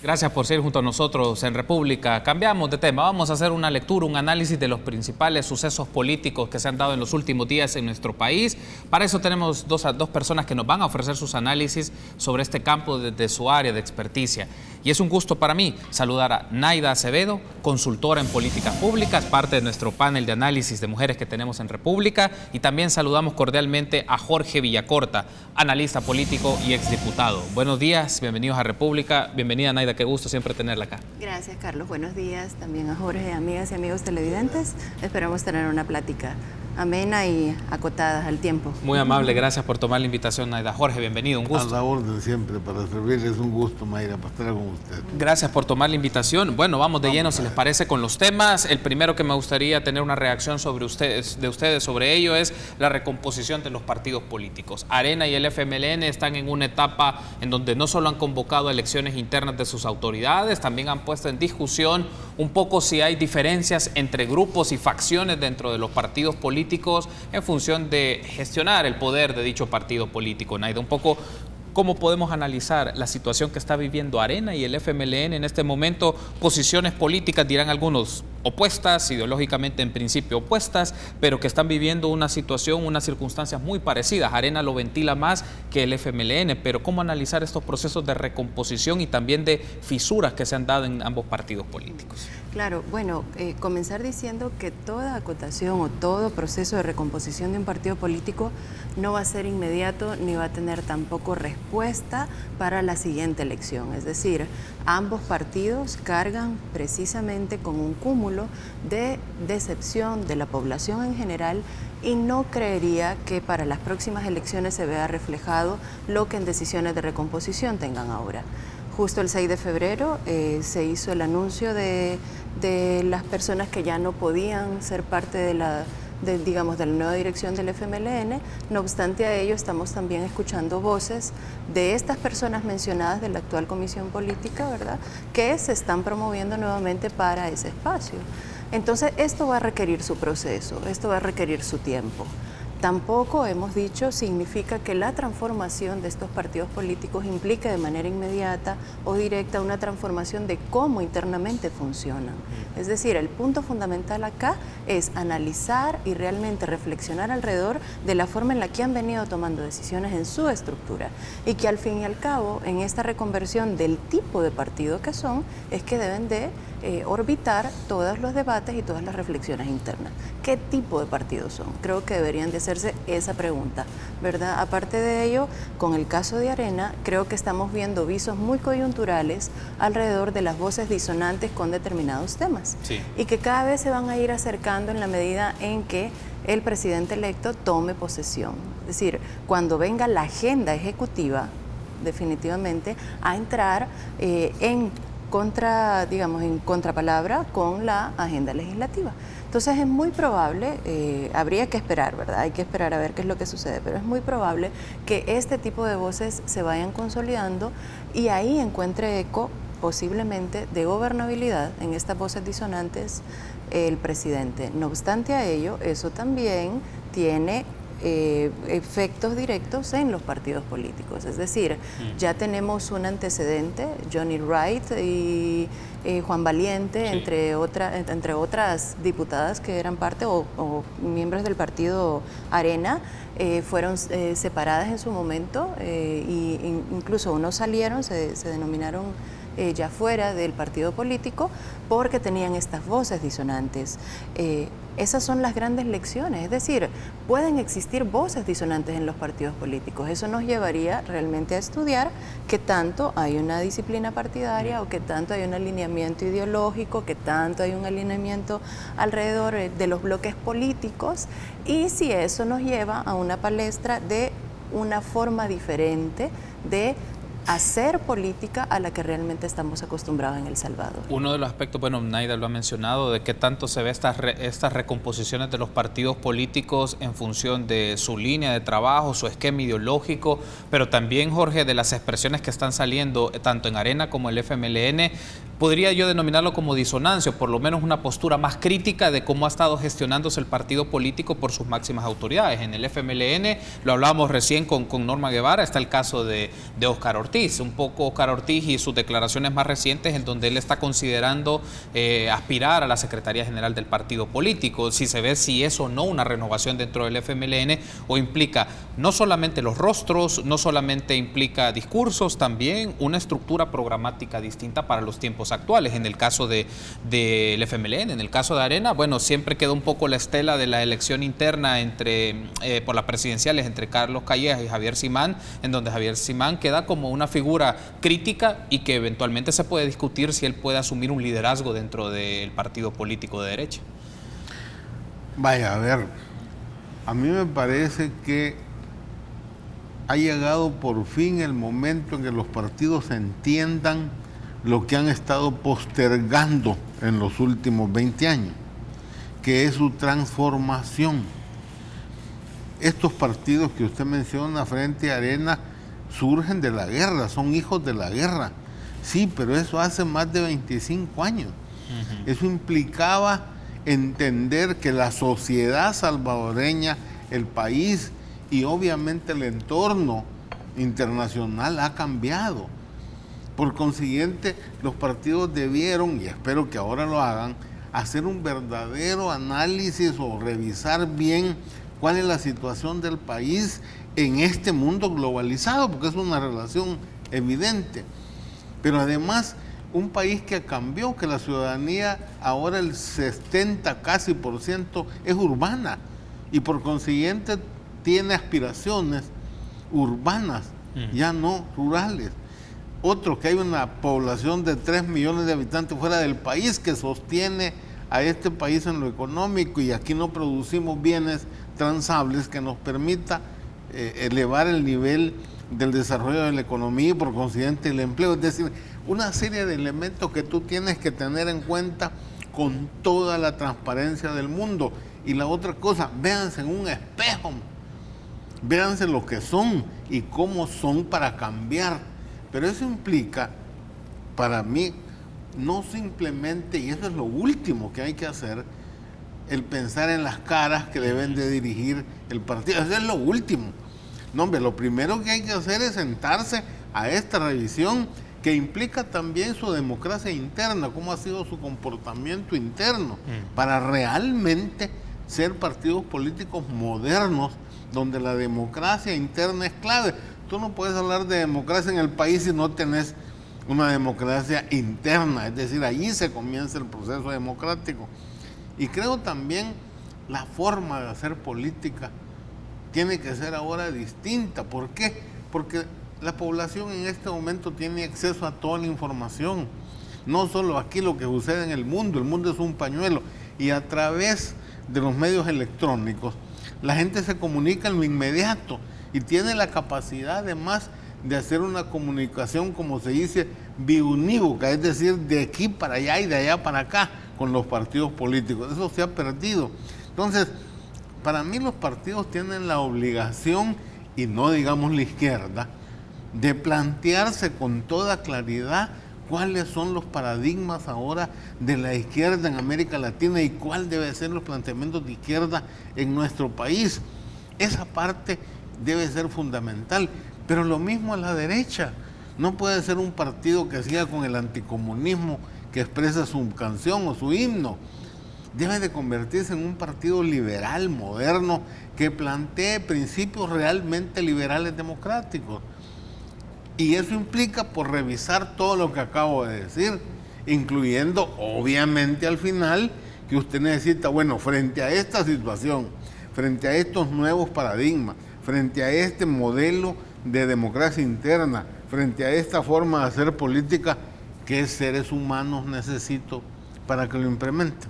Gracias por seguir junto a nosotros en República. Cambiamos de tema. Vamos a hacer una lectura, un análisis de los principales sucesos políticos que se han dado en los últimos días en nuestro país. Para eso tenemos dos personas que nos van a ofrecer sus análisis sobre este campo desde su área de experticia. Y es un gusto para mí saludar a Naida Acevedo, consultora en políticas públicas, parte de nuestro panel de análisis de mujeres que tenemos en República. Y también saludamos cordialmente a Jorge Villacorta, analista político y exdiputado. Buenos días, bienvenidos a República. Bienvenida, Naida, qué gusto siempre tenerla acá. Gracias, Carlos. Buenos días también a Jorge, amigas y amigos televidentes. Esperamos tener una plática amena y acotada al tiempo. Muy amable, gracias por tomar la invitación, Naida. Jorge, bienvenido, un gusto. A la orden siempre, para servirles, un gusto, Mayra, para estar con usted. Gracias por tomar la invitación. Bueno, vamos de lleno, si les parece, con los temas. El primero que me gustaría tener una reacción sobre ustedes sobre ello es la recomposición de los partidos políticos. Arena y el FMLN están en una etapa en donde no solo han convocado elecciones internas de sus autoridades, también han puesto en discusión un poco si hay diferencias entre grupos y facciones dentro de los partidos políticos en función de gestionar el poder de dicho partido político. Naida, un poco, ¿cómo podemos analizar la situación que está viviendo Arena y el FMLN en este momento? Posiciones políticas, dirán algunos, opuestas, ideológicamente en principio opuestas, pero que están viviendo una situación, unas circunstancias muy parecidas. Arena lo ventila más que el FMLN, pero ¿cómo analizar estos procesos de recomposición y también de fisuras que se han dado en ambos partidos políticos? Claro, bueno, comenzar diciendo que toda acotación o todo proceso de recomposición de un partido político no va a ser inmediato ni va a tener tampoco respuesta para la siguiente elección. Es decir, ambos partidos cargan precisamente con un cúmulo de decepción de la población en general y no creería que para las próximas elecciones se vea reflejado lo que en decisiones de recomposición tengan ahora. Justo el 6 de febrero se hizo el anuncio de las personas que ya no podían ser parte de la nueva dirección del FMLN. No obstante a ello, estamos también escuchando voces de estas personas mencionadas de la actual comisión política, ¿verdad?, que se están promoviendo nuevamente para ese espacio. Entonces, esto va a requerir su proceso, esto va a requerir su tiempo. Tampoco, hemos dicho, significa que la transformación de estos partidos políticos implique de manera inmediata o directa una transformación de cómo internamente funcionan. Es decir, el punto fundamental acá es analizar y realmente reflexionar alrededor de la forma en la que han venido tomando decisiones en su estructura y que al fin y al cabo, en esta reconversión del tipo de partido que son, es que deben de orbitar todos los debates y todas las reflexiones internas. ¿Qué tipo de partidos son? Creo que deberían de hacerse esa pregunta, ¿verdad? Aparte de ello, con el caso de Arena, creo que estamos viendo visos muy coyunturales alrededor de las voces disonantes con determinados temas. Sí. Y que cada vez se van a ir acercando en la medida en que el presidente electo tome posesión. Es decir, cuando venga la agenda ejecutiva, definitivamente, a entrar en contrapalabra con la agenda legislativa. Entonces es muy probable, habría que esperar, ¿verdad? Hay que esperar a ver qué es lo que sucede, pero es muy probable que este tipo de voces se vayan consolidando y ahí encuentre eco posiblemente de gobernabilidad en estas voces disonantes el presidente. No obstante a ello, eso también tiene efectos directos en los partidos políticos. Es decir, ya tenemos un antecedente, Johnny Wright y Juan Valiente, sí, entre otras diputadas que eran parte o miembros del partido Arena, fueron separadas en su momento e incluso unos salieron, se denominaron ya fuera del partido político porque tenían estas voces disonantes. Esas son las grandes lecciones, es decir, pueden existir voces disonantes en los partidos políticos. Eso nos llevaría realmente a estudiar qué tanto hay una disciplina partidaria o qué tanto hay un alineamiento ideológico, qué tanto hay un alineamiento alrededor de los bloques políticos y si eso nos lleva a una palestra de una forma diferente de hacer política a la que realmente estamos acostumbrados en El Salvador. Uno de los aspectos, bueno, Naida lo ha mencionado, de qué tanto se ve estas recomposiciones de los partidos políticos en función de su línea de trabajo, su esquema ideológico, pero también, Jorge, de las expresiones que están saliendo tanto en Arena como el FMLN, podría yo denominarlo como disonancia, o por lo menos una postura más crítica de cómo ha estado gestionándose el partido político por sus máximas autoridades. En el FMLN, lo hablábamos recién con Norma Guevara, está el caso de Óscar Ortiz, Ortiz, un poco Óscar Ortiz y sus declaraciones más recientes en donde él está considerando aspirar a la Secretaría General del partido político, si se ve si es o no una renovación dentro del FMLN o implica no solamente los rostros, no solamente implica discursos, también una estructura programática distinta para los tiempos actuales. En el caso del FMLN, en el caso de Arena, bueno, siempre quedó un poco la estela de la elección interna por las presidenciales entre Carlos Callejas y Javier Simán, en donde Javier Simán queda como una figura crítica y que eventualmente se puede discutir si él puede asumir un liderazgo dentro del partido político de derecha. Vaya, a ver, a mí me parece que ha llegado por fin el momento en que los partidos entiendan lo que han estado postergando en los últimos 20 años, que es su transformación. Estos partidos que usted menciona, Frente Arena, surgen de la guerra, son hijos de la guerra. Sí, pero eso hace más de 25 años. Eso implicaba entender que la sociedad salvadoreña, el país y obviamente el entorno internacional ha cambiado. Por consiguiente, los partidos debieron, y espero que ahora lo hagan, hacer un verdadero análisis o revisar bien cuál es la situación del país en este mundo globalizado, porque es una relación evidente. Pero además, un país que cambió, que la ciudadanía ahora el 70% casi es urbana y por consiguiente tiene aspiraciones urbanas, ya no rurales. Otro, que hay una población de 3 millones de habitantes fuera del país que sostiene a este país en lo económico, y aquí no producimos bienes transables que nos permita elevar el nivel del desarrollo de la economía y por consiguiente el empleo. Es decir, una serie de elementos que tú tienes que tener en cuenta con toda la transparencia del mundo. Y la otra cosa, véanse en un espejo, véanse lo que son y cómo son para cambiar. Pero eso implica, para mí, no simplemente, y eso es lo último que hay que hacer, el pensar en las caras que deben de dirigir el partido. Eso es lo último. No, hombre, lo primero que hay que hacer es sentarse a esta revisión que implica también su democracia interna, cómo ha sido su comportamiento interno, para realmente ser partidos políticos modernos, donde la democracia interna es clave. Tú no puedes hablar de democracia en el país si no tenés una democracia interna, es decir, allí se comienza el proceso democrático. Y creo también la forma de hacer política tiene que ser ahora distinta. ¿Por qué? Porque la población en este momento tiene acceso a toda la información, no solo aquí lo que sucede en el mundo es un pañuelo, y a través de los medios electrónicos la gente se comunica en lo inmediato y tiene la capacidad además de hacer una comunicación, como se dice, biunívoca, es decir, de aquí para allá y de allá para acá con los partidos políticos. Eso se ha perdido. Entonces, para mí los partidos tienen la obligación, y no digamos la izquierda, de plantearse con toda claridad cuáles son los paradigmas ahora de la izquierda en América Latina y cuál debe ser los planteamientos de izquierda en nuestro país. Esa parte debe ser fundamental, pero lo mismo a la derecha. No puede ser un partido que siga con el anticomunismo que expresa su canción o su himno. Debe de convertirse en un partido liberal, moderno, que plantee principios realmente liberales democráticos. Y eso implica por revisar todo lo que acabo de decir, incluyendo obviamente al final que usted necesita, bueno, frente a esta situación, frente a estos nuevos paradigmas, frente a este modelo de democracia interna, frente a esta forma de hacer política, ¿qué seres humanos necesito para que lo implementen?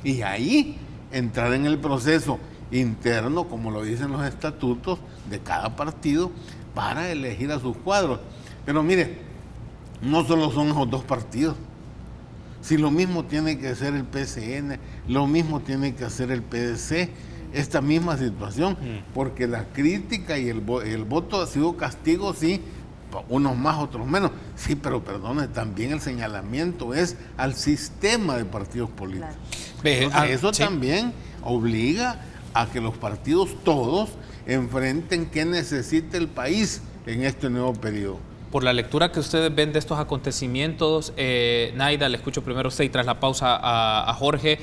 Y ahí entrar en el proceso interno, como lo dicen los estatutos de cada partido, para elegir a sus cuadros. Pero mire, no solo son esos dos partidos. Si lo mismo tiene que hacer el PCN, lo mismo tiene que hacer el PDC, esta misma situación, porque la crítica y el voto ha sido castigo, sí, unos más, otros menos. Sí, pero perdone, también el señalamiento es al sistema de partidos políticos. Claro. Entonces, eso sí, también obliga a que los partidos todos enfrenten qué necesita el país en este nuevo periodo. Por la lectura que ustedes ven de estos acontecimientos, Naida, le escucho primero a usted y tras la pausa a Jorge.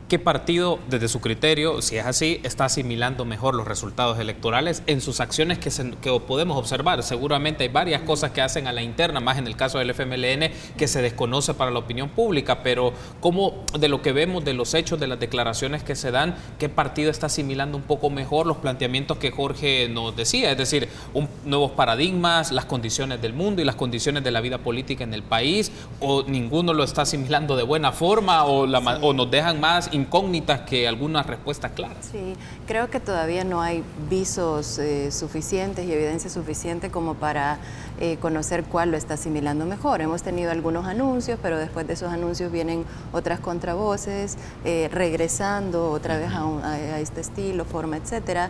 ¿Qué partido, desde su criterio, si es así, está asimilando mejor los resultados electorales en sus acciones que podemos observar? Seguramente hay varias cosas que hacen a la interna, más en el caso del FMLN, que se desconoce para la opinión pública, pero ¿cómo, de lo que vemos, de los hechos, de las declaraciones que se dan, qué partido está asimilando un poco mejor los planteamientos que Jorge nos decía? Es decir, nuevos paradigmas, las condiciones del mundo y las condiciones de la vida política en el país, o ninguno lo está asimilando de buena forma, o nos dejan más incógnitas que algunas respuestas claras. Sí, creo que todavía no hay visos suficientes y evidencia suficiente como para conocer cuál lo está asimilando mejor. Hemos tenido algunos anuncios, pero después de esos anuncios vienen otras contravoces, regresando otra vez a este estilo, forma, etcétera.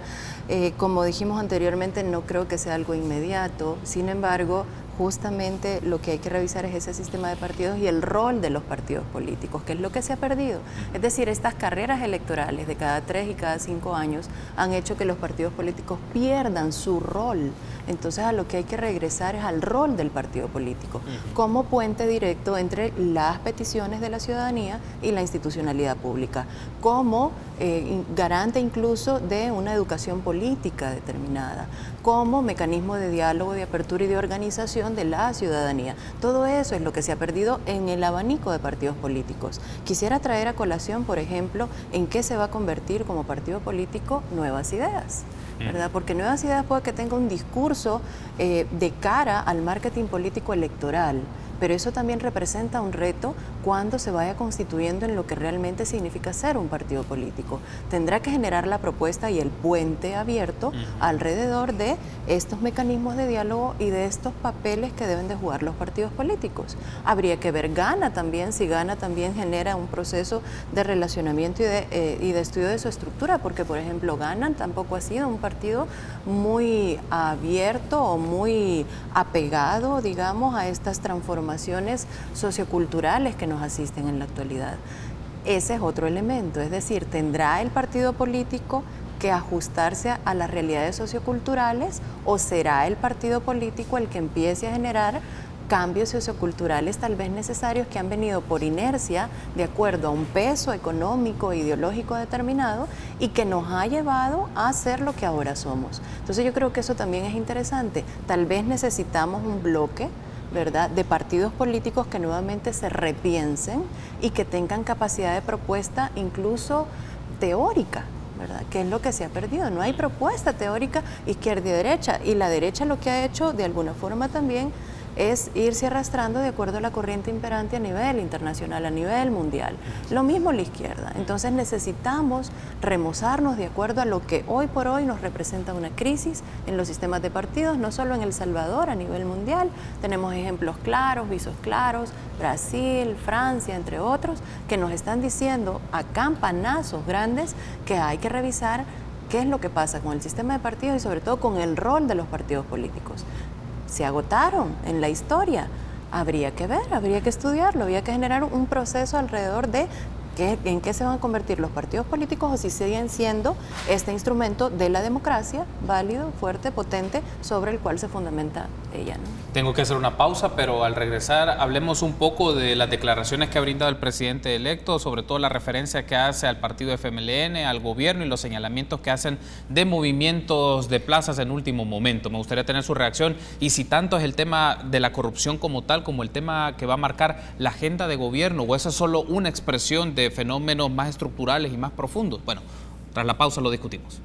Como dijimos anteriormente, no creo que sea algo inmediato. Sin embargo, justamente lo que hay que revisar es ese sistema de partidos y el rol de los partidos políticos, que es lo que se ha perdido. Es decir, estas carreras electorales de cada 3 y cada 5 años han hecho que los partidos políticos pierdan su rol. Entonces, a lo que hay que regresar es al rol del partido político, como puente directo entre las peticiones de la ciudadanía y la institucionalidad pública, como garante incluso de una educación política determinada, como mecanismo de diálogo, de apertura y de organización de la ciudadanía. Todo eso es lo que se ha perdido en el abanico de partidos políticos. Quisiera traer a colación, por ejemplo, en qué se va a convertir como partido político Nuevas Ideas, ¿verdad? Porque Nuevas Ideas puede que tenga un discurso de cara al marketing político electoral, pero eso también representa un reto cuando se vaya constituyendo en lo que realmente significa ser un partido político. Tendrá que generar la propuesta y el puente abierto alrededor de estos mecanismos de diálogo y de estos papeles que deben de jugar los partidos políticos. Habría que ver Gana también, si Gana también genera un proceso de relacionamiento y de estudio de su estructura, porque por ejemplo Gana tampoco ha sido un partido muy abierto o muy apegado, digamos, a estas transformaciones socioculturales que nos asisten en la actualidad. Ese es otro elemento, es decir, ¿tendrá el partido político que ajustarse a las realidades socioculturales o será el partido político el que empiece a generar cambios socioculturales tal vez necesarios que han venido por inercia de acuerdo a un peso económico, ideológico determinado y que nos ha llevado a ser lo que ahora somos? Entonces yo creo que eso también es interesante. Tal vez necesitamos un bloque, ¿verdad?, de partidos políticos que nuevamente se repiensen y que tengan capacidad de propuesta incluso teórica, ¿verdad?, que es lo que se ha perdido. No hay propuesta teórica izquierda y derecha, y la derecha lo que ha hecho de alguna forma también es irse arrastrando de acuerdo a la corriente imperante a nivel internacional, a nivel mundial. Lo mismo la izquierda. Entonces necesitamos remozarnos de acuerdo a lo que hoy por hoy nos representa una crisis en los sistemas de partidos, no solo en El Salvador, a nivel mundial. Tenemos ejemplos claros, visos claros, Brasil, Francia, entre otros, que nos están diciendo a campanazos grandes que hay que revisar qué es lo que pasa con el sistema de partidos y sobre todo con el rol de los partidos políticos. Se agotaron en la historia, habría que ver, habría que estudiarlo, habría que generar un proceso alrededor de en qué se van a convertir los partidos políticos o si siguen siendo este instrumento de la democracia válido, fuerte, potente, sobre el cual se fundamenta ella, ¿no? Tengo que hacer una pausa, pero al regresar hablemos un poco de las declaraciones que ha brindado el presidente electo, sobre todo la referencia que hace al partido FMLN, al gobierno y los señalamientos que hacen de movimientos de plazas en último momento. Me gustaría tener su reacción y si tanto es el tema de la corrupción como tal, como el tema que va a marcar la agenda de gobierno, o esa es solo una expresión de fenómenos más estructurales y más profundos. Bueno, tras la pausa lo discutimos.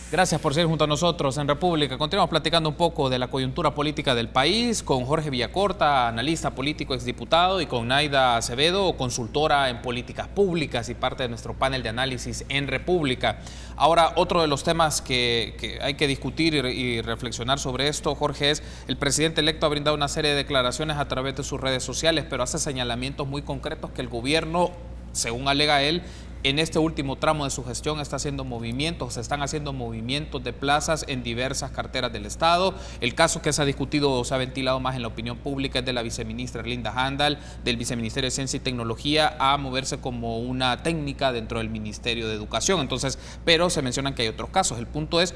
Gracias por seguir junto a nosotros en República. Continuamos platicando un poco de la coyuntura política del país con Jorge Villacorta, analista político, exdiputado, y con Naida Acevedo, consultora en políticas públicas y parte de nuestro panel de análisis en República. Ahora, otro de los temas que hay que discutir y reflexionar sobre esto, Jorge, es el presidente electo ha brindado una serie de declaraciones a través de sus redes sociales, pero hace señalamientos muy concretos que el gobierno, según alega él, en este último tramo de su gestión está haciendo movimientos, se están haciendo movimientos de plazas en diversas carteras del Estado. El caso que se ha discutido o se ha ventilado más en la opinión pública es de la viceministra Linda Handal, del Viceministerio de Ciencia y Tecnología, a moverse como una técnica dentro del Ministerio de Educación. Entonces, pero se mencionan que hay otros casos. El punto es,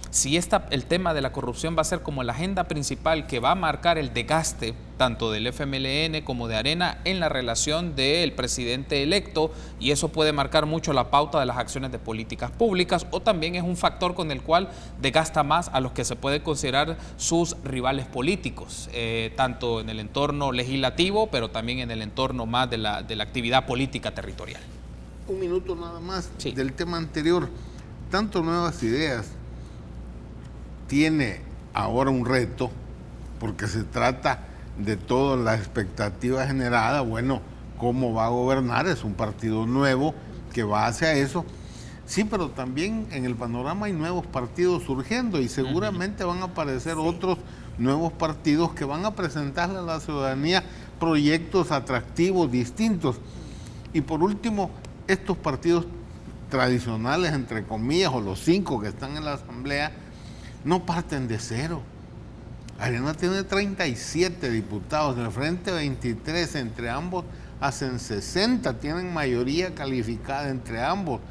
si el tema de la corrupción va a ser como la agenda principal que va a marcar el desgaste tanto del FMLN como de Arena en la relación del presidente electo, y eso puede marcar mucho la pauta de las acciones de políticas públicas, o también es un factor con el cual desgasta más a los que se puede considerar sus rivales políticos, tanto en el entorno legislativo, pero también en el entorno más de la actividad política territorial. Un minuto nada más, sí, del tema anterior. Tanto Nuevas Ideas tiene ahora un reto, porque se trata de toda la expectativa generada. Bueno, ¿cómo va a gobernar? Es un partido nuevo que va hacia eso. Sí, pero también en el panorama hay nuevos partidos surgiendo y seguramente van a aparecer otros nuevos partidos que van a presentarle a la ciudadanía proyectos atractivos, distintos. Y por último, estos partidos tradicionales, entre comillas, o los 5 que están en la Asamblea, no parten de cero. Arena tiene 37 diputados, en el Frente 23, entre ambos hacen 60, tienen mayoría calificada entre ambos.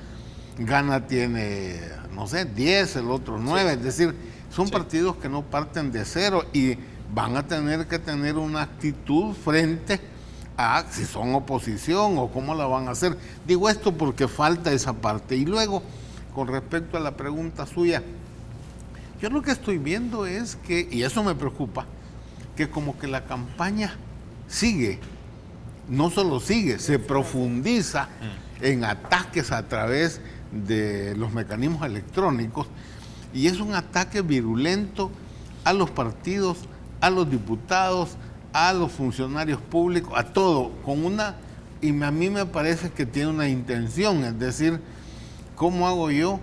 Gana tiene, no sé, 10, el otro 9, es decir, son partidos que no parten de cero y van a tener que tener una actitud frente a si son oposición o cómo la van a hacer. Digo esto porque falta esa parte. Y luego, con respecto a la pregunta suya, yo lo que estoy viendo es que, y eso me preocupa, que como que la campaña sigue, no solo sigue, se profundiza en ataques a través de los mecanismos electrónicos, y es un ataque virulento a los partidos, a los diputados, a los funcionarios públicos, a todo, con una, y a mí me parece que tiene una intención, es decir, ¿cómo hago yo?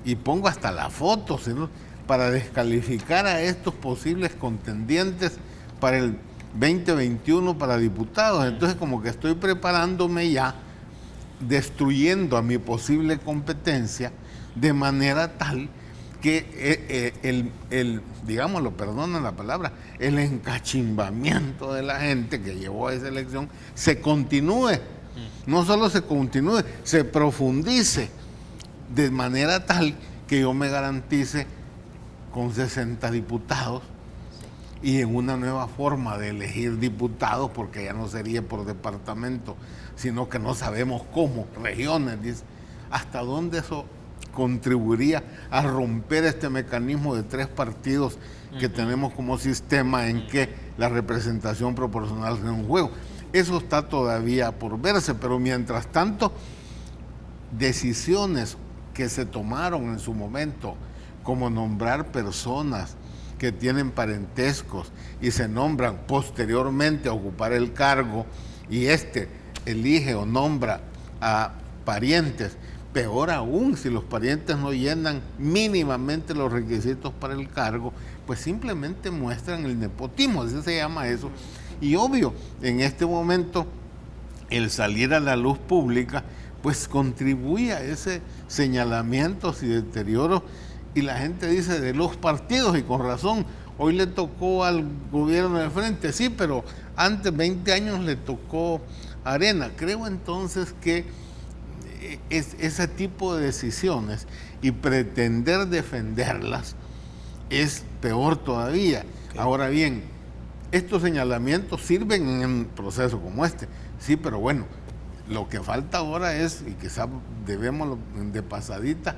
Y pongo hasta la foto, ¿no?, para descalificar a estos posibles contendientes para el 2021 para diputados. Entonces, como que estoy preparándome ya, destruyendo a mi posible competencia, de manera tal que digámoslo, perdonen la palabra, el encachimbamiento de la gente que llevó a esa elección se continúe. No solo se continúe, se profundice, de manera tal que yo me garantice con 60 diputados y en una nueva forma de elegir diputados, porque ya no sería por departamento, sino que no sabemos cómo, regiones, dice, hasta dónde eso contribuiría a romper este mecanismo de 3 partidos que tenemos como sistema en que la representación proporcional es un juego. Eso está todavía por verse, pero mientras tanto, decisiones que se tomaron en su momento, como nombrar personas que tienen parentescos y se nombran posteriormente a ocupar el cargo, y elige o nombra a parientes, peor aún si los parientes no llenan mínimamente los requisitos para el cargo, pues simplemente muestran el nepotismo, así se llama eso. Y obvio, en este momento el salir a la luz pública pues contribuye a ese señalamiento y deterioro. Y la gente dice de los partidos, y con razón, hoy le tocó al gobierno de frente, sí, pero antes, 20 años, le tocó Arena. Creo entonces que ese tipo de decisiones y pretender defenderlas es peor todavía. Okay. Ahora bien, estos señalamientos sirven en un proceso como este, sí, pero bueno, lo que falta ahora es, y quizás debemos de pasadita,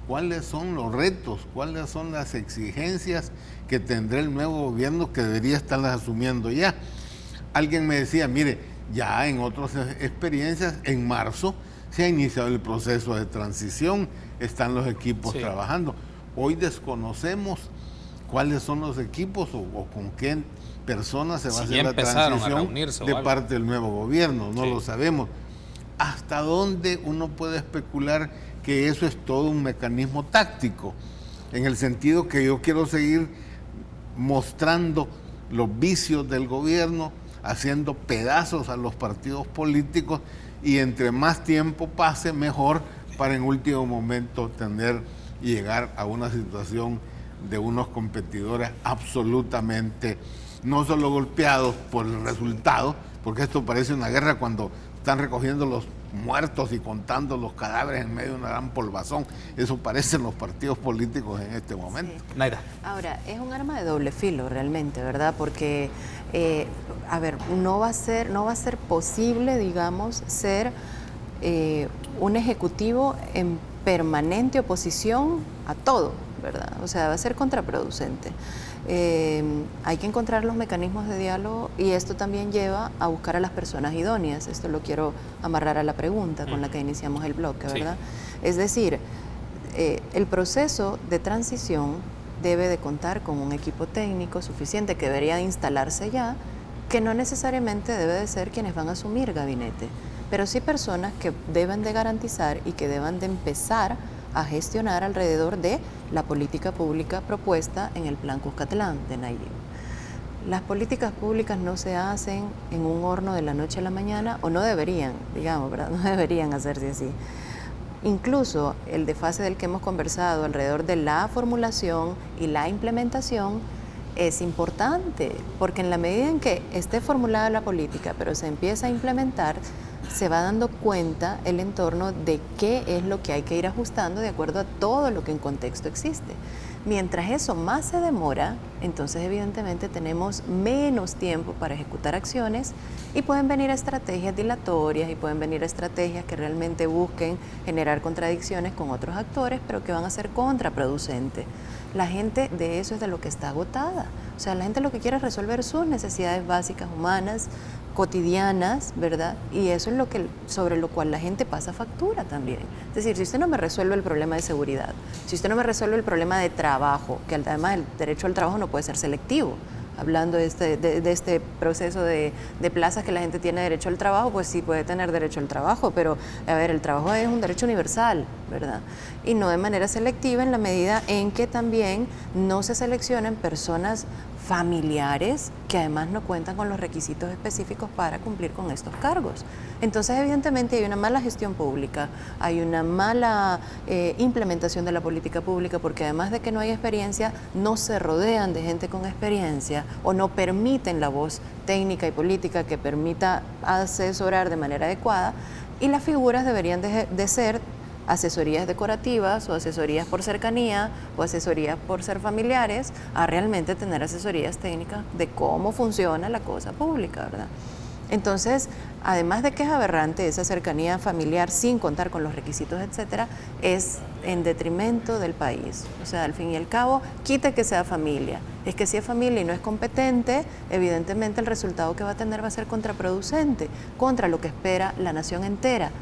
cuáles son los retos, cuáles son las exigencias que tendrá el nuevo gobierno, que debería estarlas asumiendo ya. Alguien me decía, mire, ya en otras experiencias, en marzo se ha iniciado el proceso de transición, están los equipos trabajando. Hoy desconocemos cuáles son los equipos o con qué personas se va a hacer la transición de parte del nuevo gobierno, no lo sabemos. ¿Hasta dónde uno puede especular que eso es todo un mecanismo táctico? En el sentido que yo quiero seguir mostrando los vicios del gobierno, haciendo pedazos a los partidos políticos, y entre más tiempo pase, mejor, para en último momento tener y llegar a una situación de unos competidores absolutamente no solo golpeados por el resultado, porque esto parece una guerra cuando están recogiendo los muertos y contando los cadáveres en medio de una gran polvazón. Eso parecen los partidos políticos en este momento. Sí. Naira. Ahora, es un arma de doble filo realmente, ¿verdad? Porque, a ver, no va a ser posible, digamos, ser un ejecutivo en permanente oposición a todo, ¿verdad? O sea, va a ser contraproducente. Hay que encontrar los mecanismos de diálogo, y esto también lleva a buscar a las personas idóneas. Esto lo quiero amarrar a la pregunta con la que iniciamos el bloque, ¿verdad? Sí. Es decir, el proceso de transición debe de contar con un equipo técnico suficiente que debería de instalarse ya, que no necesariamente debe de ser quienes van a asumir gabinete, pero sí personas que deben de garantizar y que deban de empezar a gestionar alrededor de la política pública propuesta en el Plan Cuscatlán de Nayib. Las políticas públicas no se hacen en un horno de la noche a la mañana, o no deberían, digamos, ¿verdad? No deberían hacerse así. Incluso el desfase del que hemos conversado alrededor de la formulación y la implementación es importante, porque en la medida en que esté formulada la política, pero se empieza a implementar, se va dando cuenta el entorno de qué es lo que hay que ir ajustando de acuerdo a todo lo que en contexto existe. Mientras eso más se demora, entonces evidentemente tenemos menos tiempo para ejecutar acciones, y pueden venir estrategias dilatorias y pueden venir estrategias que realmente busquen generar contradicciones con otros actores, pero que van a ser contraproducentes. La gente de eso es de lo que está agotada. O sea, la gente lo que quiere es resolver sus necesidades básicas humanas, cotidianas, ¿verdad? Y eso es sobre lo cual la gente pasa factura también. Es decir, si usted no me resuelve el problema de seguridad, si usted no me resuelve el problema de trabajo, que además el derecho al trabajo no puede ser selectivo, hablando de este proceso de plazas que la gente tiene derecho al trabajo, pues sí puede tener derecho al trabajo, pero a ver, el trabajo es un derecho universal, ¿verdad? Y no de manera selectiva, en la medida en que también no se seleccionan personas familiares que además no cuentan con los requisitos específicos para cumplir con estos cargos. Entonces, evidentemente, hay una mala gestión pública, hay una mala implementación de la política pública, porque además de que no hay experiencia, no se rodean de gente con experiencia, o no permiten la voz técnica y política que permita asesorar de manera adecuada, y las figuras deberían de ser asesorías decorativas, o asesorías por cercanía, o asesorías por ser familiares, a realmente tener asesorías técnicas de cómo funciona la cosa pública, ¿verdad? Entonces, además de que es aberrante esa cercanía familiar sin contar con los requisitos, etcétera, es en detrimento del país. O sea, al fin y al cabo, quita que sea familia. Es que si es familia y no es competente, evidentemente el resultado que va a tener va a ser contraproducente contra lo que espera la nación entera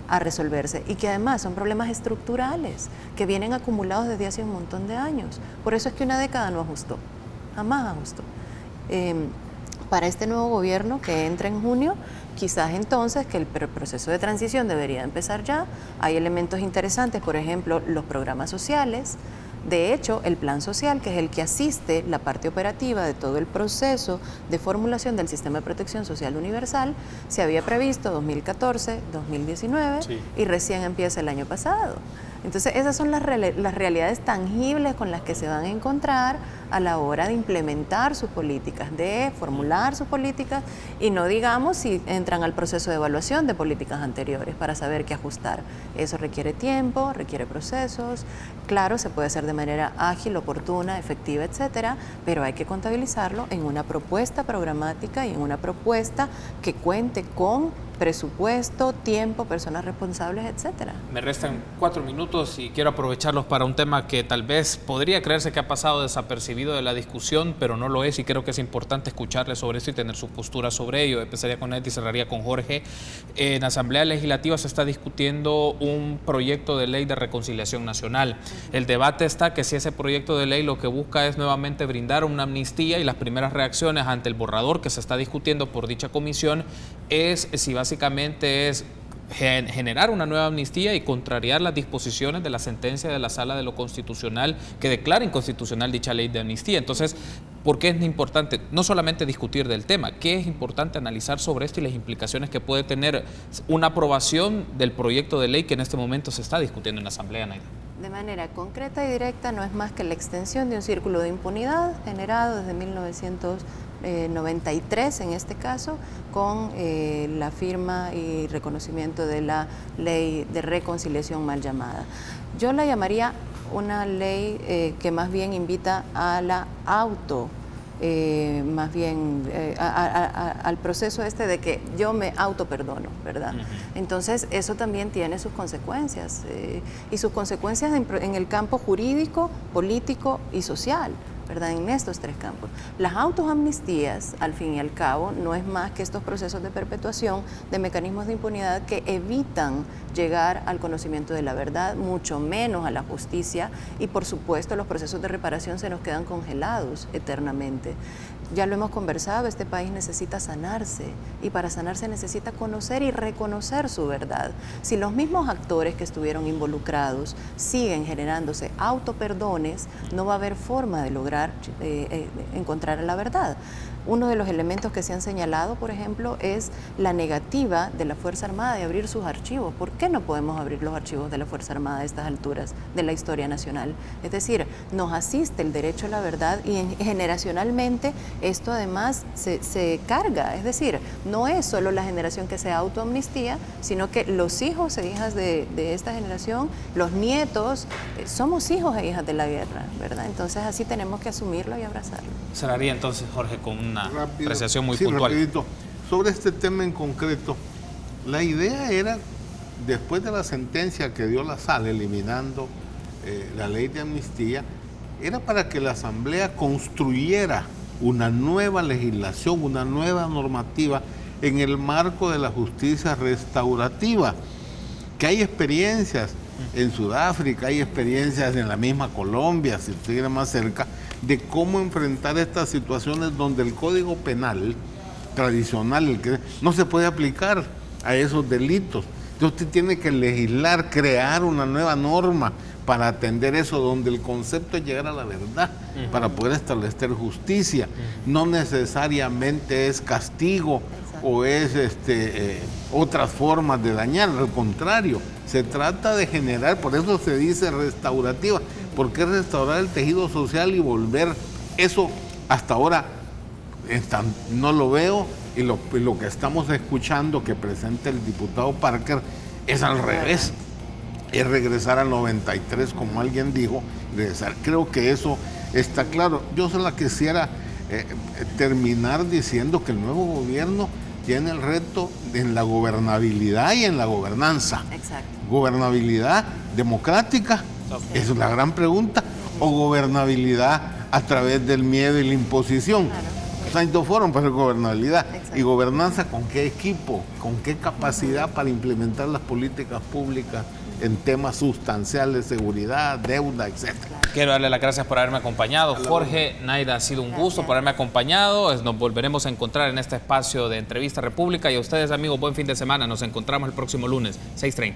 a resolverse, y que además son problemas estructurales que vienen acumulados desde hace un montón de años. Por eso es que una década no ajustó, jamás ajustó. Para este nuevo gobierno que entra en junio, quizás entonces que el proceso de transición debería empezar ya. Hay elementos interesantes, por ejemplo, los programas sociales. De hecho, el plan social, que es el que asiste la parte operativa de todo el proceso de formulación del sistema de protección social universal, se había previsto 2014, 2019, sí, y recién empieza el año pasado. Entonces, esas son las realidades tangibles con las que se van a encontrar a la hora de implementar sus políticas, de formular sus políticas, y no digamos si entran al proceso de evaluación de políticas anteriores para saber qué ajustar. Eso requiere tiempo, requiere procesos. Claro, se puede hacer de manera ágil, oportuna, efectiva, etcétera, pero hay que contabilizarlo en una propuesta programática y en una propuesta que cuente con presupuesto, tiempo, personas responsables, etcétera. Me restan 4 minutos y quiero aprovecharlos para un tema que tal vez podría creerse que ha pasado desapercibido de la discusión, pero no lo es, y creo que es importante escucharle sobre esto y tener su postura sobre ello. Empezaría con Ed y cerraría con Jorge. En Asamblea Legislativa se está discutiendo un proyecto de ley de reconciliación nacional. El debate está que si ese proyecto de ley lo que busca es nuevamente brindar una amnistía, y las primeras reacciones ante el borrador que se está discutiendo por dicha comisión es si básicamente es generar una nueva amnistía y contrariar las disposiciones de la sentencia de la Sala de lo Constitucional que declara inconstitucional dicha ley de amnistía. Entonces, ¿Por qué es importante no solamente discutir del tema? ¿Qué es importante analizar sobre esto y las implicaciones que puede tener una aprobación del proyecto de ley que en este momento se está discutiendo en la Asamblea, Naida? De manera concreta y directa, no es más que la extensión de un círculo de impunidad generado desde 1993, en este caso, con la firma y reconocimiento de la ley de reconciliación mal llamada. Yo la llamaría una ley que más bien invita a la al proceso este de que yo me autoperdono, ¿verdad? Entonces, eso también tiene sus consecuencias, y sus consecuencias en el campo jurídico, político y social, ¿verdad? En estos tres campos. Las autoamnistías, al fin y al cabo, no es más que estos procesos de perpetuación de mecanismos de impunidad que evitan llegar al conocimiento de la verdad, mucho menos a la justicia, y por supuesto los procesos de reparación se nos quedan congelados eternamente. Ya lo hemos conversado, este país necesita sanarse, y para sanarse necesita conocer y reconocer su verdad. Si los mismos actores que estuvieron involucrados siguen generándose autoperdones, no va a haber forma de lograr encontrar la verdad. Uno de los elementos que se han señalado, por ejemplo, es la negativa de la Fuerza Armada de abrir sus archivos. ¿Por qué no podemos abrir los archivos de la Fuerza Armada a estas alturas de la historia nacional? Es decir, nos asiste el derecho a la verdad, y generacionalmente esto además se carga. Es decir, no es solo la generación que se autoamnistía, sino que los hijos e hijas de esta generación, los nietos, somos hijos e hijas de la guerra, ¿verdad? Entonces así tenemos que asumirlo y abrazarlo. Cerraría entonces, Jorge, con una apreciación muy sí, puntual. Rapidito. Sobre este tema en concreto, la idea era, después de la sentencia que dio la Sala eliminando la ley de amnistía, era para que la Asamblea construyera una nueva legislación, una nueva normativa en el marco de la justicia restaurativa, que hay experiencias en Sudáfrica, hay experiencias en la misma Colombia, si usted quiere más cerca, de cómo enfrentar estas situaciones donde el Código Penal tradicional, el que no se puede aplicar a esos delitos. Entonces usted tiene que legislar, crear una nueva norma para atender eso, donde el concepto es llegar a la verdad, para poder establecer justicia. No necesariamente es castigo o es otras formas de dañar, al contrario, se trata de generar, por eso se dice restaurativa, porque es restaurar el tejido social y volver eso. Hasta ahora no lo veo, y lo que estamos escuchando que presenta el diputado Parker es al revés, es regresar al 93, como alguien dijo, regresar. Creo que eso está claro. Yo solo quisiera terminar diciendo que el nuevo gobierno tiene el reto en la gobernabilidad y en la gobernanza. Exacto. Gobernabilidad democrática, esa es la gran pregunta, o gobernabilidad a través del miedo y la imposición. Claro. Fueron para gobernabilidad. Exacto. Y gobernanza, ¿con qué equipo? ¿Con qué capacidad para implementar las políticas públicas en temas sustanciales, seguridad, deuda, etcétera? Quiero darle las gracias por haberme acompañado. Jorge, Naida, ha sido un gusto por haberme acompañado. Nos volveremos a encontrar en este espacio de Entrevista República, y a ustedes, amigos, buen fin de semana. Nos encontramos el próximo lunes, 6:30.